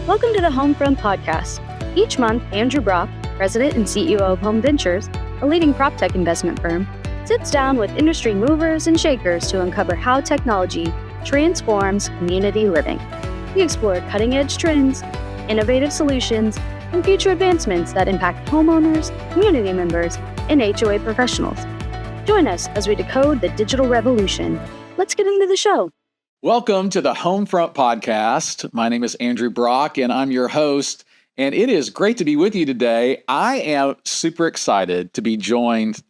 Welcome to the Homefront Podcast. Each month, Andrew Brock, President and CEO of HOAM Ventures, a leading prop tech investment firm, sits down with industry movers and shakers to uncover how technology transforms community living. We explore cutting-edge trends, innovative solutions, and future advancements that impact homeowners, community members, and HOA professionals. Join us as we decode the digital revolution. Let's get into the show. Welcome to the Homefront Podcast. My name is Andrew Brock, and I'm your host, and it is great to be with you today. I am super excited to be joined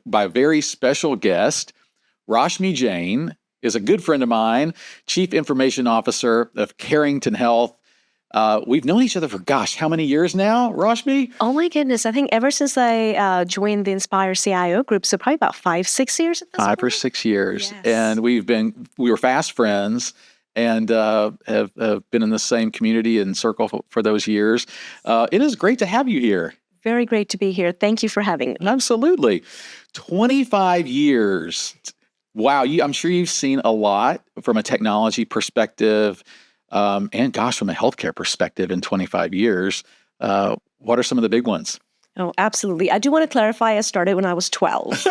by a very special guest. Rashmi Jain is a good friend of mine, Chief Information Officer of Careington Health. We've known each other for, how many years now, Rashmi? Oh my goodness. I think ever since I joined the Inspire CIO group, so probably about 5-6 years at this point. 5 or 6 years. Yes. And we were fast friends and have been in the same community and circle for those years. It is great to have you here. Very great to be here. Thank you for having me. Absolutely. 25 years. Wow. I'm sure you've seen a lot from a technology perspective. And from a healthcare perspective in 25 years, what are some of the big ones? Oh, absolutely. I do want to clarify, I started when I was 12.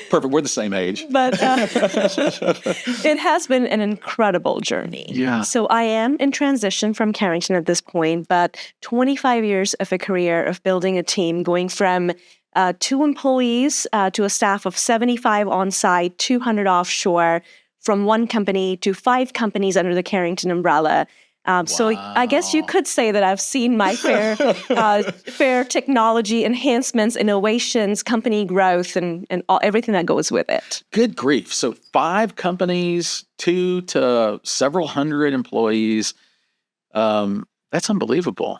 Perfect. We're the same age. But it has been an incredible journey. Yeah. So I am in transition from Careington at this point, but 25 years of a career of building a team, going from 2 employees to a staff of 75 on-site, 200 offshore, from 1 company to 5 companies under the Careington umbrella. So I guess you could say that I've seen my fair technology enhancements, innovations, company growth, and everything that goes with it. Good grief. So 5 companies, 2 to several hundred employees. That's unbelievable.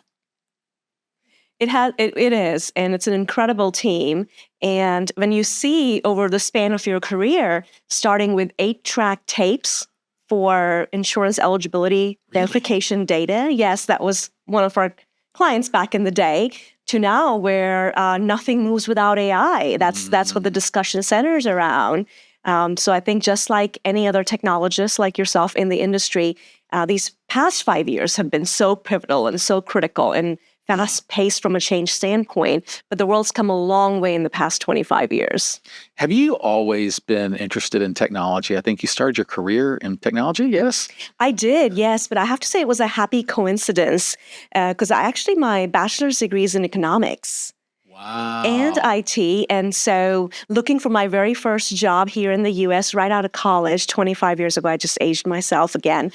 It is, and it's an incredible team. And when you see over the span of your career, starting with 8-track tapes for insurance eligibility verification data, yes, that was one of our clients back in the day, to now where nothing moves without AI. That's what the discussion centers around. So I think just like any other technologist like yourself in the industry, these past 5 years have been so pivotal and so critical and fast-paced from a change standpoint, but the world's come a long way in the past 25 years. Have you always been interested in technology? I think you started your career in technology, yes? I did, yes, but I have to say it was a happy coincidence because my bachelor's degree is in economics. Wow. And IT. And so looking for my very first job here in the U.S. right out of college, 25 years ago, I just aged myself again.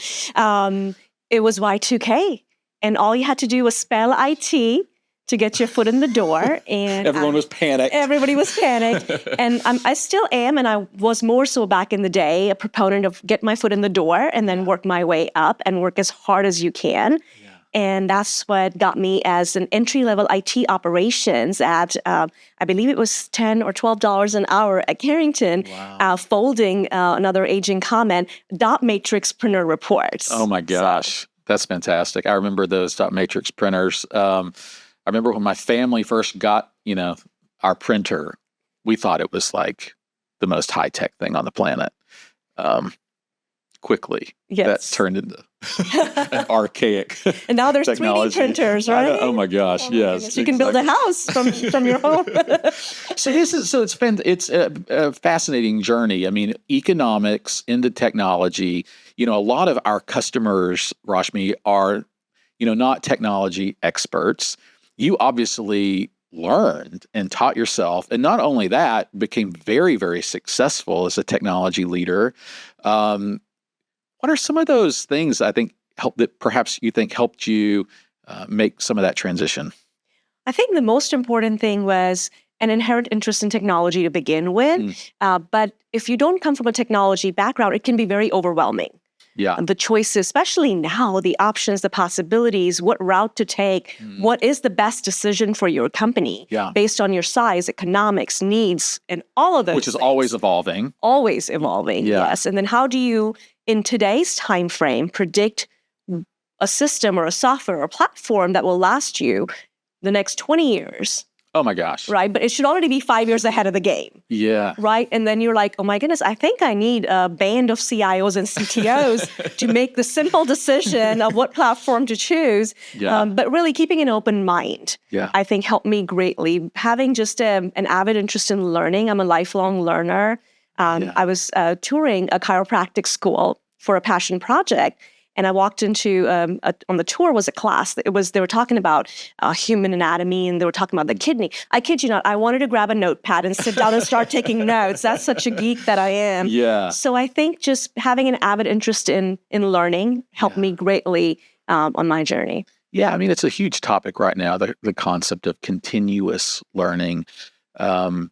It was Y2K. And all you had to do was spell IT to get your foot in the door. And everyone was panicked. Everybody was panicked. And I still am, and I was more so back in the day, a proponent of get my foot in the door and then work my way up and work as hard as you can. Yeah. And that's what got me as an entry-level IT operations at, I believe it was $10 or $12 an hour at Careington, folding another aging comment, dot matrix printer reports. Oh my gosh. So, that's fantastic. I remember those dot matrix printers. I remember when my family first got, our printer, we thought it was like the most high-tech thing on the planet. Quickly, that turned into an archaic And now there's technology. 3D printers, right? Oh my gosh, yes. You can build a house from your home. It's a fascinating journey. I mean, economics into technology. A lot of our customers, Rashmi, are, not technology experts. You obviously learned and taught yourself, and not only that, became very, very successful as a technology leader. What are some of those things I think perhaps you think helped you make some of that transition? I think the most important thing was an inherent interest in technology to begin with. But if you don't come from a technology background, it can be very overwhelming. Yeah. The choices, especially now, the options, the possibilities, what route to take, what is the best decision for your company based on your size, economics, needs, and all of those Which is things. always evolving. Always evolving, yes. And then how do you, in today's time frame, predict a system or a software or a platform that will last you the next 20 years? Oh my gosh. right? But it should already be 5 years ahead of the game, Yeah. right? And then you're like, oh my goodness, I think I need a band of CIOs and CTOs to make the simple decision of what platform to choose. Yeah. But really keeping an open mind, Yeah. I think helped me greatly. Having just an avid interest in learning, I'm a lifelong learner. Yeah. I was touring a chiropractic school for a passion project. And I walked into, on the tour was a class. They were talking about human anatomy, and they were talking about the kidney. I kid you not, I wanted to grab a notepad and sit down and start taking notes. That's such a geek that I am. Yeah. So I think just having an avid interest in learning helped me greatly on my journey. Yeah, I mean, it's a huge topic right now, the concept of continuous learning, and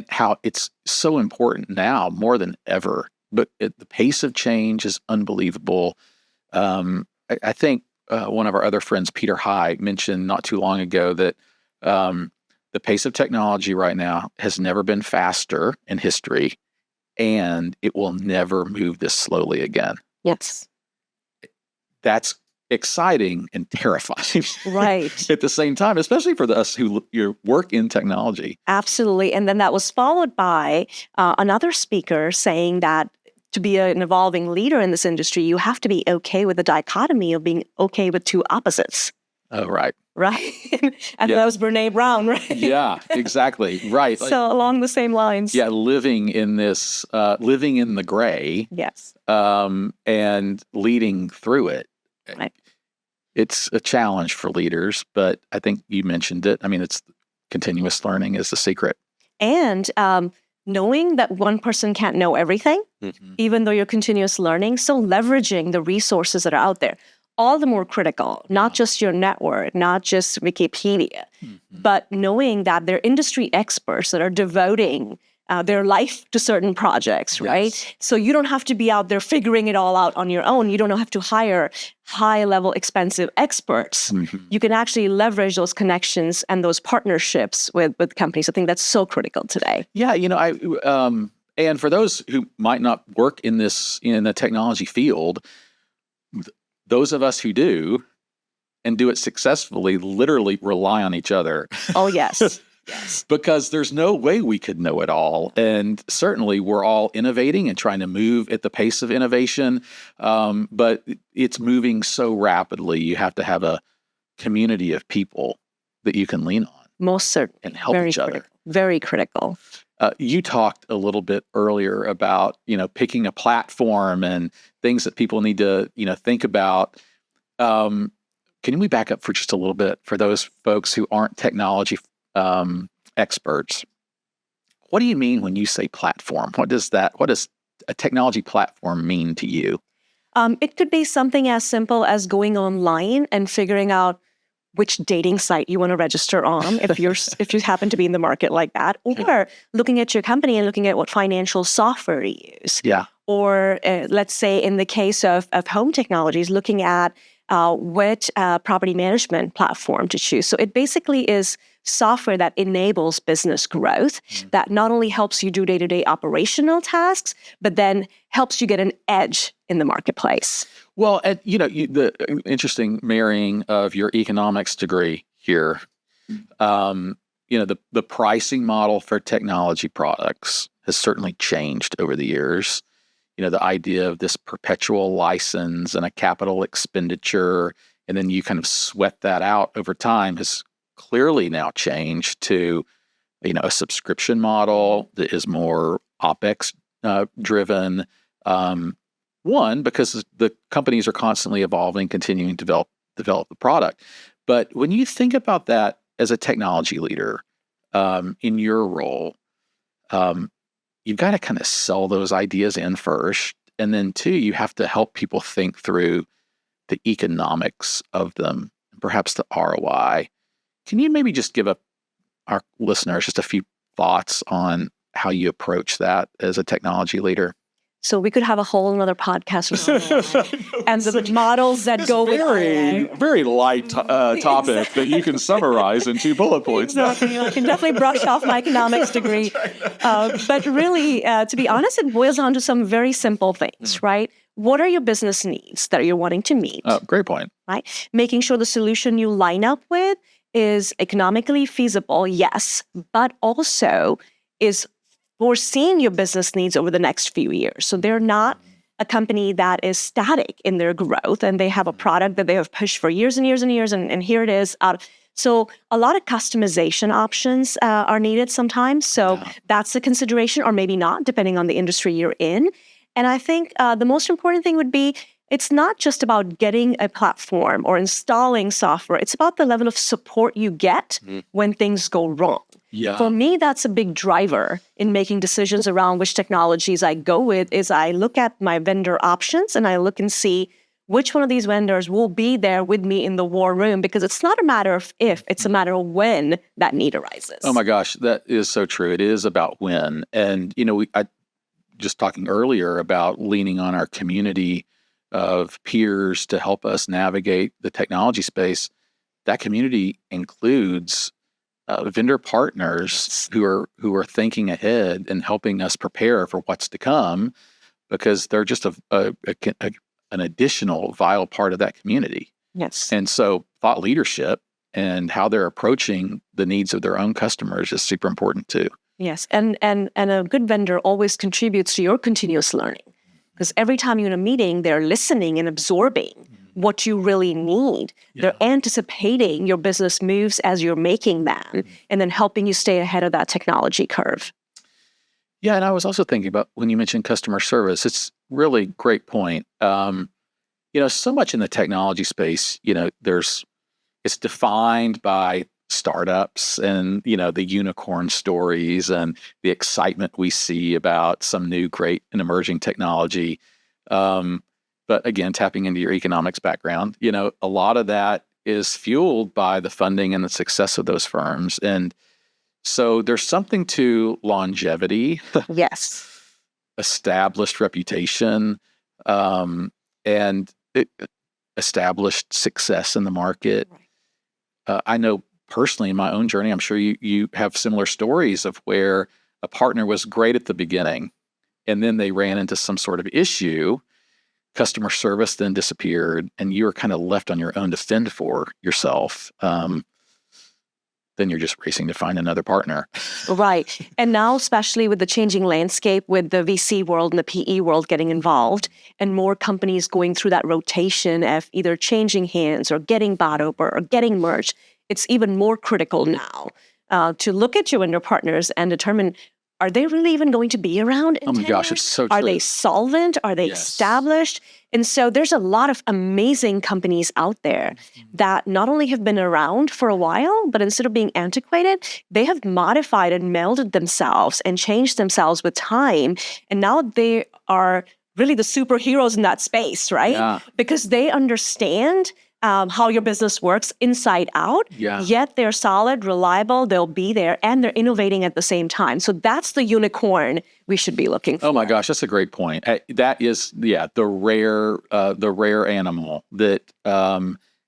how it's so important now more than ever. But the pace of change is unbelievable. I think one of our other friends, Peter High, mentioned not too long ago that the pace of technology right now has never been faster in history, and it will never move this slowly again. Yes. That's exciting and terrifying Right. at the same time, especially for us who work in technology. Absolutely. And then that was followed by another speaker saying that to be an evolving leader in this industry, you have to be okay with the dichotomy of being okay with two opposites. Oh, right. Right? And that was Brene Brown, right? Yeah, exactly. Right. So along the same lines. Yeah, living in this, living in the gray, Yes. and leading through it. Right. It's a challenge for leaders, but I think you mentioned it. I mean, it's continuous learning is the secret. And knowing that one person can't know everything, even though you're continuous learning, so leveraging the resources that are out there, all the more critical, not just your network, not just Wikipedia, but knowing that there are industry experts that are devoting their life to certain projects, right? Yes. So you don't have to be out there figuring it all out on your own. You don't have to hire high-level expensive experts. You can actually leverage those connections and those partnerships with companies. I think that's so critical today. Yeah, and for those who might not work in the technology field, those of us who do and do it successfully literally rely on each other. Oh, yes. Yes. Because there's no way we could know it all. And certainly we're all innovating and trying to move at the pace of innovation. But it's moving so rapidly. You have to have a community of people that you can lean on. Most certainly. And help each other. Very critical. You talked a little bit earlier about, picking a platform and things that people need to, think about. Can we back up for just a little bit for those folks who aren't technology experts? What do you mean when you say platform? What does a technology platform mean to you? It could be something as simple as going online and figuring out which dating site you want to register on if you happen to be in the market like that, or looking at your company and looking at what financial software you use. Yeah. Or let's say in the case of home technologies, looking at what property management platform to choose. So it basically is software that enables business growth, that not only helps you do day-to-day operational tasks, but then helps you get an edge in the marketplace. Well, the interesting marrying of your economics degree here, the pricing model for technology products has certainly changed over the years. The idea of this perpetual license and a capital expenditure, and then you kind of sweat that out over time has clearly now changed to, a subscription model that is more OpEx driven. One, because the companies are constantly evolving, continuing to develop the product. But when you think about that as a technology leader, in your role, you've got to kind of sell those ideas in first. And then two, you have to help people think through the economics of them, perhaps the ROI. Can you maybe just give our listeners just a few thoughts on how you approach that as a technology leader? So we could have a whole another podcast and the models that go with very light topic that you can summarize in 2 bullet points. Exactly. I can definitely brush off my economics degree. But really, to be honest, it boils down to some very simple things, right? What are your business needs that you're wanting to meet? Great point. Right? Making sure the solution you line up with is economically feasible, yes, but also is foreseeing your business needs over the next few years. So they're not a company that is static in their growth, and they have a product that they have pushed for years and years and years, and here it is. So a lot of customization options are needed sometimes. So that's a consideration, or maybe not, depending on the industry you're in. And I think the most important thing would be, it's not just about getting a platform or installing software. It's about the level of support you get when things go wrong. Yeah. For me, that's a big driver in making decisions around which technologies I go with. Is I look at my vendor options and I look and see which one of these vendors will be there with me in the war room, because it's not a matter of if, it's a matter of when that need arises. Oh my gosh, that is so true. It is about when. And, I just talking earlier about leaning on our community of peers to help us navigate the technology space. That community includes vendor partners who are thinking ahead and helping us prepare for what's to come, because they're just an additional vital part of that community. Yes. And so thought leadership and how they're approaching the needs of their own customers is super important too. Yes. And a good vendor always contributes to your continuous learning, because every time you're in a meeting, they're listening and absorbing what you really need. Yeah. They're anticipating your business moves as you're making them, and then helping you stay ahead of that technology curve. Yeah, and I was also thinking about when you mentioned customer service, it's really great point. So much in the technology space, it's defined by startups and, the unicorn stories and the excitement we see about some new great and emerging technology. But again, tapping into your economics background, a lot of that is fueled by the funding and the success of those firms. And so there's something to longevity. Yes. Established reputation, and established success in the market. Right. I know personally in my own journey, I'm sure you have similar stories of where a partner was great at the beginning and then they ran into some sort of issue. Customer service then disappeared, and you were kind of left on your own to fend for yourself. Then you're just racing to find another partner. Right. And now, especially with the changing landscape, with the VC world and the PE world getting involved, and more companies going through that rotation of either changing hands or getting bought over or getting merged, it's even more critical now to look at your vendor partners and determine, are they really even going to be around in 10 Oh my gosh, years? it's so true. Are they solvent? Are they established? And so there's a lot of amazing companies out there that not only have been around for a while, but instead of being antiquated, they have modified and melded themselves and changed themselves with time. And now they are really the superheroes in that space, right? Yeah. Because they understand how your business works inside out, yet they're solid, reliable, they'll be there, and they're innovating at the same time. So that's the unicorn we should be looking for. Oh my gosh, that's a great point. That is, the rare animal that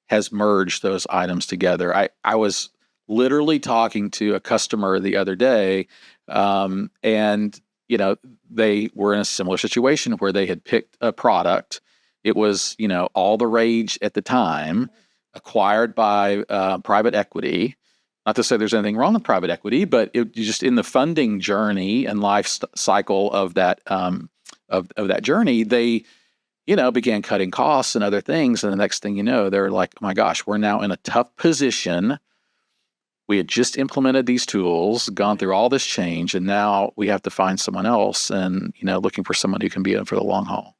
has merged those items together. I was literally talking to a customer the other day, and they were in a similar situation where they had picked a product. It was, all the rage at the time, acquired by private equity. Not to say there's anything wrong with private equity, but it just in the funding journey and life cycle of that of that journey, they, began cutting costs and other things. And the next thing you know, they're like, oh my gosh, we're now in a tough position. We had just implemented these tools, gone through all this change, and now we have to find someone else and, looking for someone who can be in for the long haul.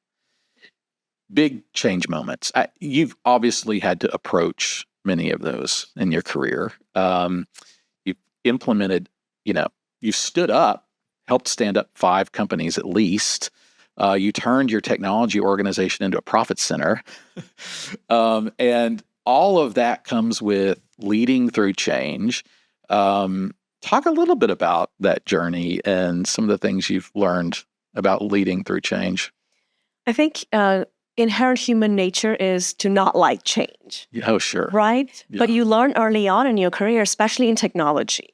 Big change moments. You've obviously had to approach many of those in your career. You've implemented, you've stood up, helped stand up 5 companies at least. You turned your technology organization into a profit center. And all of that comes with leading through change. Talk a little bit about that journey and some of the things you've learned about leading through change. I think inherent human nature is to not like change. Oh, sure. Right? Yeah. But you learn early on in your career, especially in technology,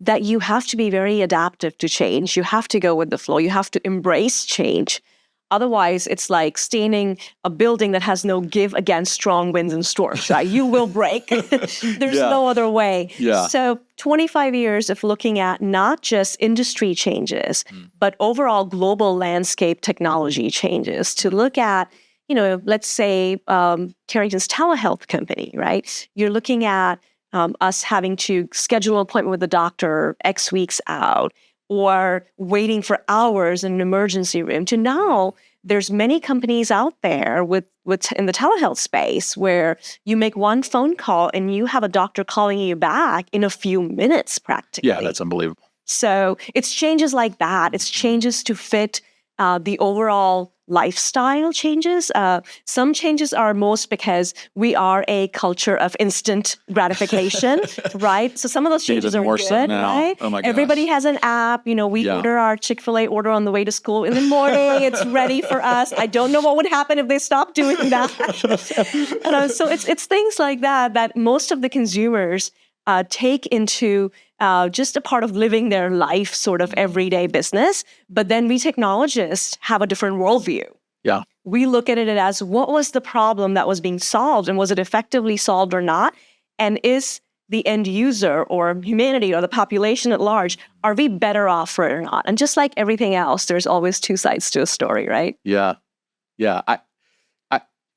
that you have to be very adaptive to change. You have to go with the flow. You have to embrace change. Otherwise, it's like staining a building that has no give against strong winds and storms, right? You will break. There's Yeah. no other way. Yeah. So 25 years of looking at not just industry changes, but overall global landscape technology changes to look at, let's say Careington's telehealth company, right? You're looking at us having to schedule an appointment with the doctor X weeks out, or waiting for hours in an emergency room, to now there's many companies out there with in the telehealth space where you make one phone call and you have a doctor calling you back in a few minutes practically. Yeah, that's unbelievable. So it's changes like that. It's changes to fit the overall lifestyle changes. Some changes are most because we are a culture of instant gratification, right? So some of those changes are more good, so now. right? Oh my gosh. Everybody has an app. We order our Chick-fil-A order on the way to school in the morning. It's ready for us. I don't know what would happen if they stopped doing that. So it's things like that most of the consumers take into just a part of living their life, sort of everyday business. But then we technologists have a different worldview. Yeah. We look at it as, what was the problem that was being solved, and was it effectively solved or not? And is the end user or humanity or the population at large, are we better off for it or not? And just like everything else, there's always two sides to a story, right? Yeah. Yeah.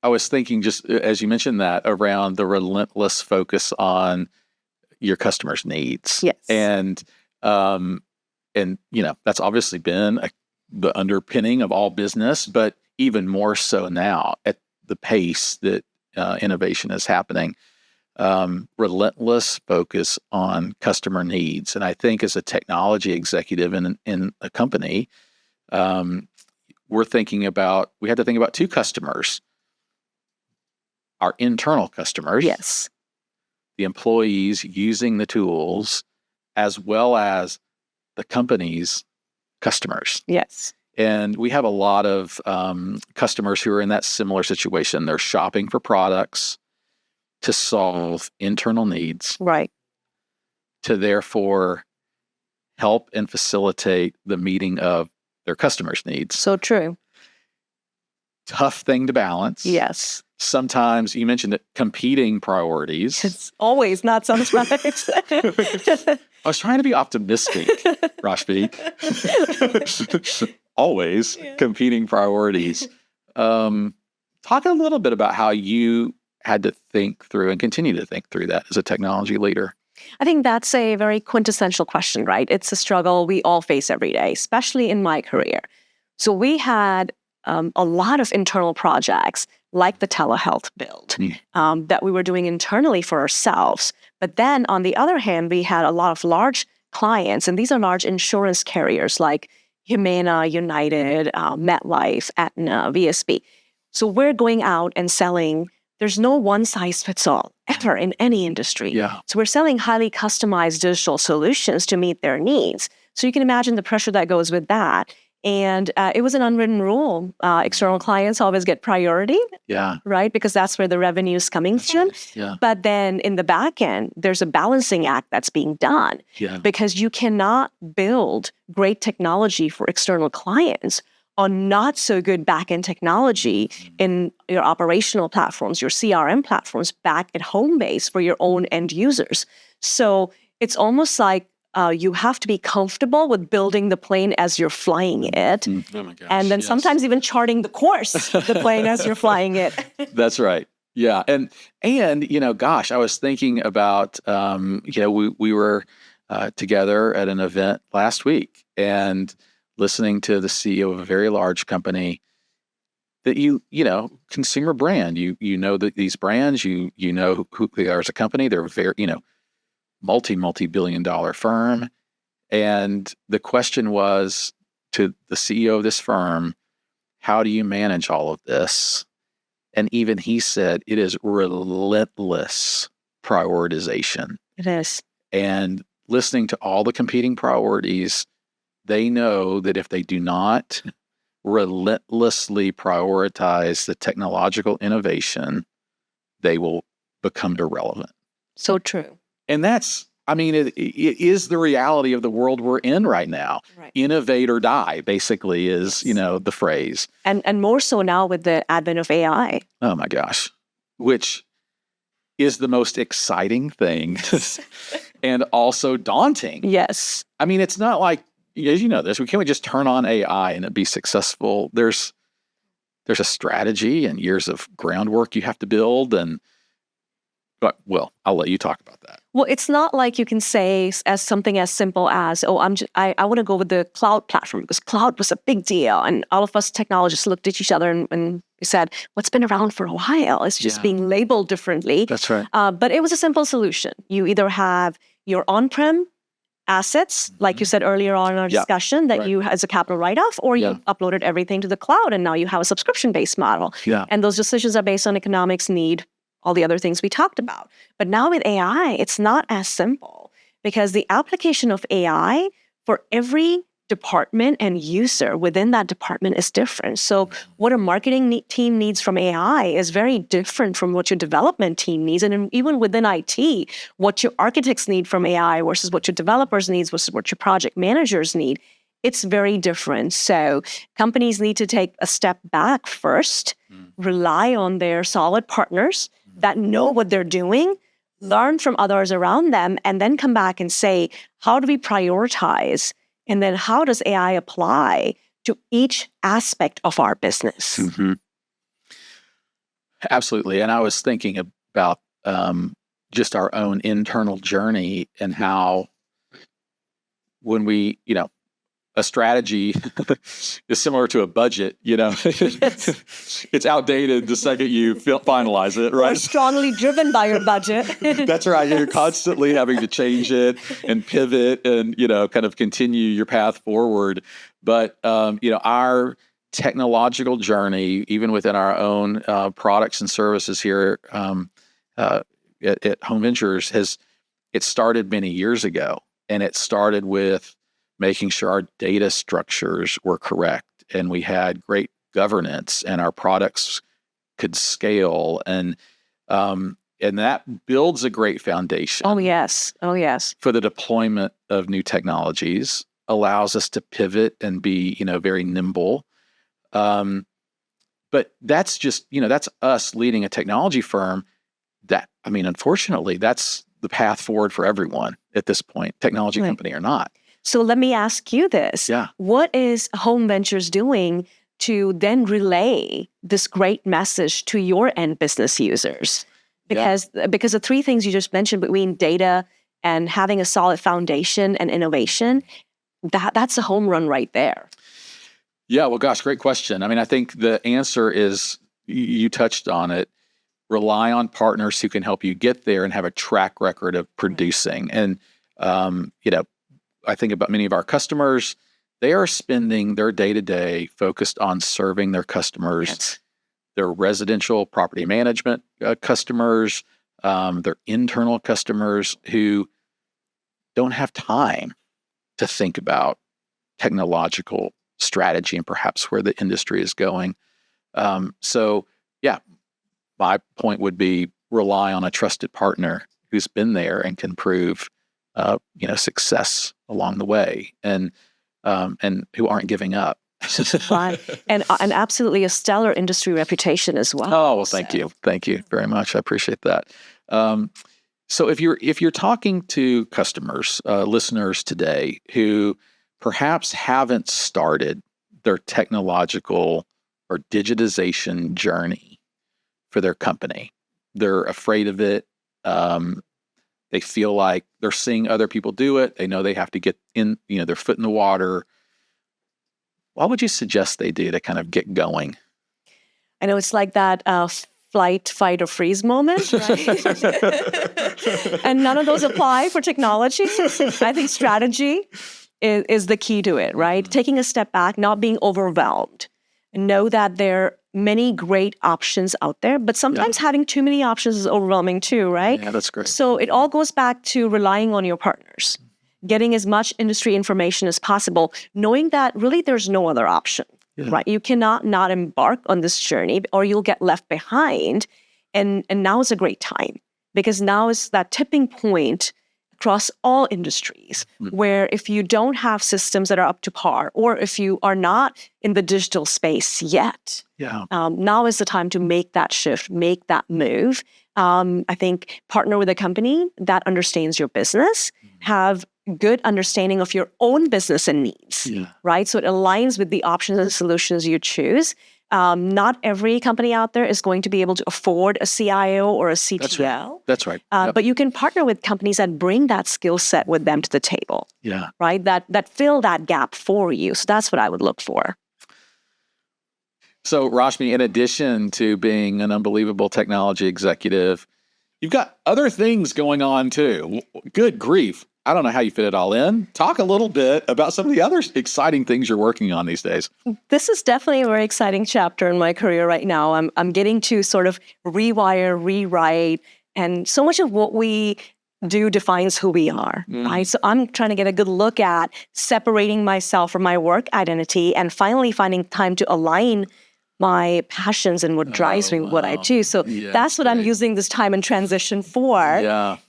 I was thinking, just as you mentioned, that around the relentless focus on your customers' needs. Yes. And that's obviously been the underpinning of all business, but even more so now at the pace that innovation is happening. Relentless focus on customer needs. And I think as a technology executive in a company, we had to think about two customers: our internal customers, Yes, the employees using the tools, as well as the company's customers. yes, And we have a lot of customers who are in that similar situation. They're shopping for products to solve internal needs, right. to therefore help and facilitate the meeting of their customers' needs. So true. Tough thing to balance. Yes. Sometimes, you mentioned it, competing priorities. It's always not sometimes. I was trying to be optimistic, Rashmi. Always competing priorities. Talk a little bit about how you had to think through and continue to think through that as a technology leader. I think that's a very quintessential question, right? It's a struggle we all face every day, especially in my career. So we had a lot of internal projects like the telehealth build that we were doing internally for ourselves. But then on the other hand, we had a lot of large clients, and these are large insurance carriers like Humana, United, MetLife, Aetna, VSB. So we're going out and selling. There's no one size fits all ever in any industry. Yeah. So we're selling highly customized digital solutions to meet their needs. So you can imagine the pressure that goes with that. And it was an unwritten rule. External clients always get priority, Yeah. right? Because that's where the revenue is coming from. Yeah. But then in the back end, there's a balancing act that's being done. Yeah. Because you cannot build great technology for external clients on not so good back-end technology in your operational platforms, your CRM platforms back at home base for your own end users. So it's almost like you have to be comfortable with building the plane as you're flying it. Oh my gosh. And then yes. sometimes even charting the course, the plane as you're flying it. That's right. Yeah. And gosh, I was thinking about, we were together at an event last week and listening to the CEO of a very large company that consumer brand, that these brands, you know who they are as a company. They're very, multi-billion-dollar firm. And the question was to the CEO of this firm, how do you manage all of this? And even he said, it is relentless prioritization. It is. And listening to all the competing priorities, they know that if they do not relentlessly prioritize the technological innovation, they will become irrelevant. So true. And that's I mean, it is the reality of the world we're in right now. Right. Innovate or die, basically, is, the phrase. And more so now with the advent of AI. Oh my gosh. Which is the most exciting thing and also daunting. Yes. I mean, it's not like, as you know this, we can't just turn on AI and it be successful. There's a strategy and years of groundwork you have to build. But I'll let you talk about that. Well, it's not like you can say as something as simple as, I want to go with the cloud platform because cloud was a big deal. And all of us technologists looked at each other and we said, what's been around for a while? It's just being labeled differently. That's right. But it was a simple solution. You either have your on-prem assets, like you said earlier on in our discussion, that you as a capital write-off, or you uploaded everything to the cloud and now you have a subscription-based model. Yeah. And those decisions are based on economics, need, all the other things we talked about. But now with AI, it's not as simple because the application of AI for every department and user within that department is different. So what a marketing team needs from AI is very different from what your development team needs. And even within IT, what your architects need from AI versus what your developers need versus what your project managers need, it's very different. So companies need to take a step back first, rely on their solid partners that know what they're doing, learn from others around them, and then come back and say, how do we prioritize? And then how does AI apply to each aspect of our business? Mm-hmm. Absolutely. And I was thinking about just our own internal journey and how when we, a strategy is similar to a budget, it's outdated the second you finalize it, right? We're strongly driven by your budget. That's right. You're constantly having to change it and pivot and, kind of continue your path forward. But, our technological journey, even within our own products and services here at HOAM Ventures, it started many years ago. And it started with making sure our data structures were correct and we had great governance and our products could scale and that builds a great foundation. Oh yes. For the deployment of new technologies, allows us to pivot and be, very nimble. But that's just, that's us leading a technology firm unfortunately, that's the path forward for everyone at this point, technology company or not. So let me ask you this. Yeah. What is HOAM Ventures doing to then relay this great message to your end business users? Because the three things you just mentioned between data and having a solid foundation and innovation, that's a home run right there. Yeah, well, gosh, great question. I think the answer is, you touched on it, rely on partners who can help you get there and have a track record of producing. And, I think about many of our customers, they are spending their day-to-day focused on serving their customers, their residential property management customers, their internal customers who don't have time to think about technological strategy and perhaps where the industry is going. My point would be rely on a trusted partner who's been there and can prove success along the way and who aren't giving up. Right. And absolutely a stellar industry reputation as well. Oh, well, thank you. Thank you very much. I appreciate that. So if you're talking to customers, listeners today who perhaps haven't started their technological or digitization journey for their company, they're afraid of it. They feel like they're seeing other people do it. They know they have to get in, their foot in the water. What would you suggest they do to kind of get going? I know it's like that flight, fight, or freeze moment, right? And none of those apply for technology. I think strategy is the key to it, right? Mm-hmm. Taking a step back, not being overwhelmed. Know that there are many great options out there, but sometimes having too many options is overwhelming too, right? Yeah, that's great. So it all goes back to relying on your partners, getting as much industry information as possible, knowing that really there's no other option, right? You cannot not embark on this journey or you'll get left behind. And now is a great time because now is that tipping point across all industries, where if you don't have systems that are up to par, or if you are not in the digital space yet, now is the time to make that shift, make that move. I think partner with a company that understands your business, have good understanding of your own business and needs, right? So it aligns with the options and solutions you choose. Not every company out there is going to be able to afford a CIO or a CTO. That's right. But you can partner with companies that bring that skill set with them to the table, right? That fill that gap for you. So that's what I would look for. So, Rashmi, in addition to being an unbelievable technology executive, you've got other things going on too. Good grief. I don't know how you fit it all in. Talk a little bit about some of the other exciting things you're working on these days. This is definitely a very exciting chapter in my career right now. I'm getting to sort of rewire, rewrite, and so much of what we do defines who we are, right? So I'm trying to get a good look at separating myself from my work identity and finally finding time to align my passions and what drives me, what I do. So that's what I'm using this time in transition for.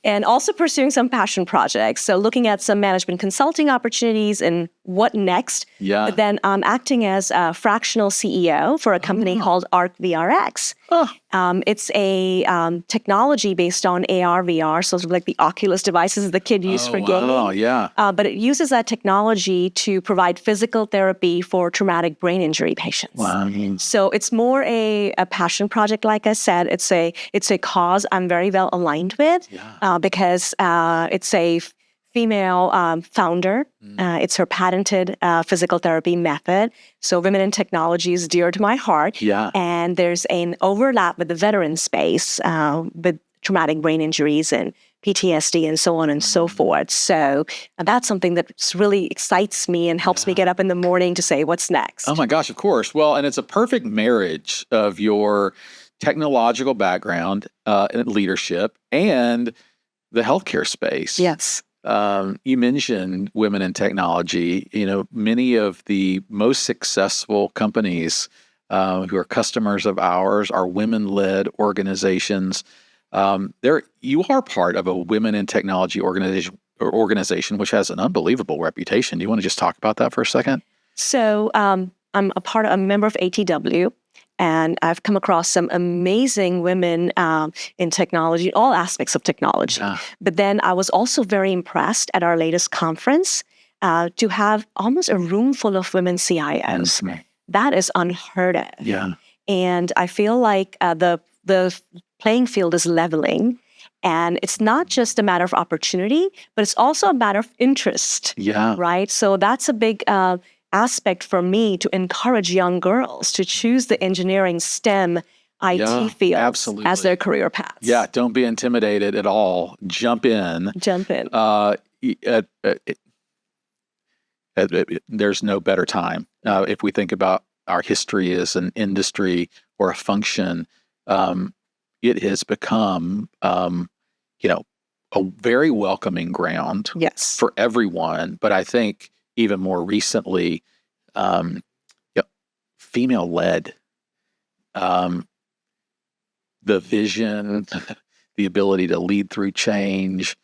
And also pursuing some passion projects. So looking at some management consulting opportunities and what next. But then I'm acting as a fractional CEO for a company called ArcVRX. It's a technology based on AR, VR, so sort of like the Oculus devices the kid used for gaming. But it uses that technology to provide physical therapy for traumatic brain injury patients. So it's more a passion project, like I said. It's a cause I'm very well aligned with because it's a female founder. It's her patented physical therapy method. So women in technology is dear to my heart. And there's an overlap with the veteran space with traumatic brain injuries and PTSD and so on and so forth. So that's something that really excites me and helps me get up in the morning to say, what's next? Oh my gosh, of course. Well, and it's a perfect marriage of your technological background and leadership and the healthcare space. You mentioned women in technology. You know, many of the most successful companies who are customers of ours are women-led organizations. You are part of a women in technology organization, which has an unbelievable reputation. Do you want to just talk about that for a second? So I'm a member of ATW. And I've come across some amazing women in technology, all aspects of technology. But then I was also very impressed at our latest conference to have almost a room full of women CIOs. That is unheard of. And I feel like the playing field is leveling. And it's not just a matter of opportunity, but it's also a matter of interest. Right? So that's a big aspect for me to encourage young girls to choose the engineering, STEM, IT fields as their career paths. Don't be intimidated at all. Jump in. There's no better time. If we think about our history as an industry or a function, it has become, a very welcoming ground for everyone. But I think even more recently, female-led, the vision, the ability to lead through change.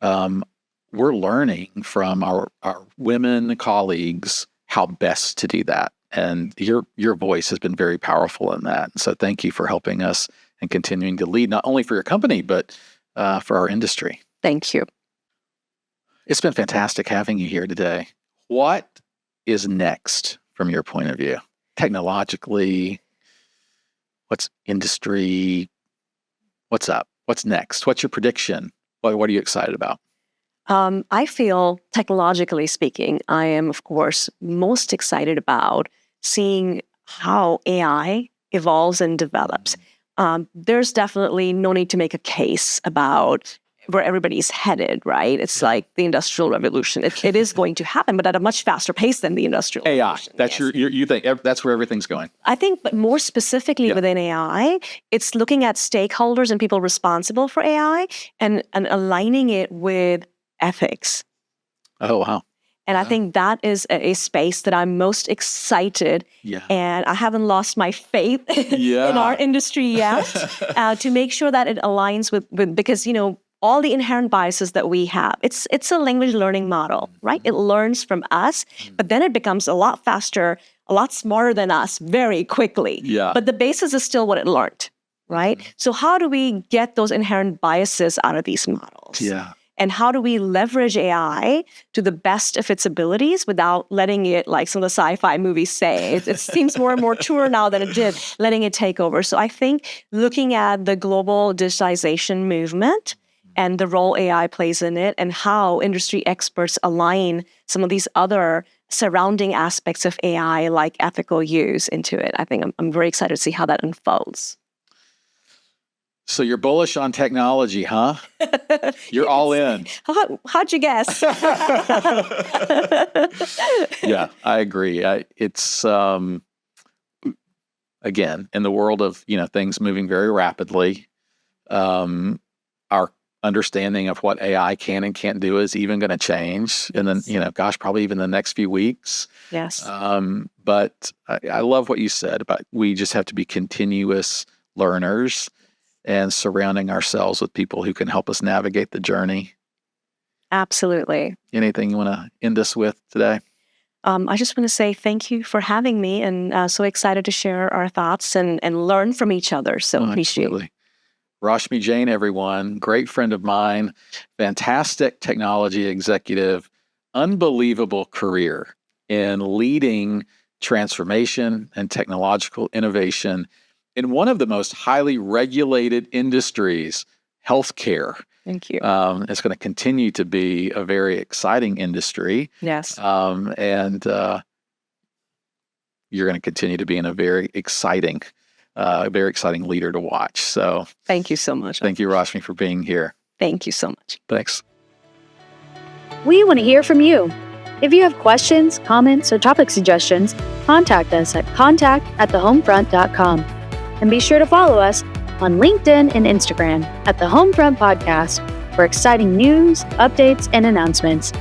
We're learning from our women colleagues how best to do that. And your voice has been very powerful in that. So thank you for helping us and continuing to lead, not only for your company, but for our industry. Thank you. It's been fantastic having you here today. What is next from your point of view? Technologically, what's industry? What's up? What's next? What's your prediction? What are you excited about? I feel, technologically speaking, I am, of course, most excited about seeing how AI evolves and develops. There's definitely no need to make a case about where everybody's headed, right? It's like the Industrial Revolution. It is going to happen, but at a much faster pace than the Industrial Revolution. That's you think that's where everything's going? I think, but more specifically within AI, it's looking at stakeholders and people responsible for AI and aligning it with ethics. Oh, wow. And I think that is a space that I'm most excited. And I haven't lost my faith in our industry yet to make sure that it aligns with because, all the inherent biases that we have. It's a language learning model, right? It learns from us, but then it becomes a lot faster, a lot smarter than us very quickly. Yeah. But the basis is still what it learned, right? So how do we get those inherent biases out of these models? Yeah. And how do we leverage AI to the best of its abilities without letting it, like some of the sci-fi movies say, it seems more and more truer now than it did, letting it take over. So I think looking at the global digitization movement and the role AI plays in it and how industry experts align some of these other surrounding aspects of AI, like ethical use, into it, I think I'm very excited to see how that unfolds. So you're bullish on technology, huh? You're all in. How'd you guess? Yeah, I agree. It's again, in the world of things moving very rapidly, our understanding of what AI can and can't do is even going to change. And then, probably even the next few weeks. Yes. But I love what you said about we just have to be continuous learners and surrounding ourselves with people who can help us navigate the journey. Absolutely. Anything you want to end us with today? I just want to say thank you for having me, and so excited to share our thoughts and learn from each other. So appreciate it. Rashmi Jain, everyone, great friend of mine, fantastic technology executive, unbelievable career in leading transformation and technological innovation in one of the most highly regulated industries, healthcare. Thank you. It's going to continue to be a very exciting industry. Yes. And you're going to continue to be in a very exciting leader to watch. So thank you so much. Thank you, Rashmi, for being here. Thank you so much. Thanks. We want to hear from you. If you have questions, comments, or topic suggestions, contact us at contact@thehomefront.com. And be sure to follow us on LinkedIn and Instagram at The Homefront Podcast for exciting news, updates, and announcements.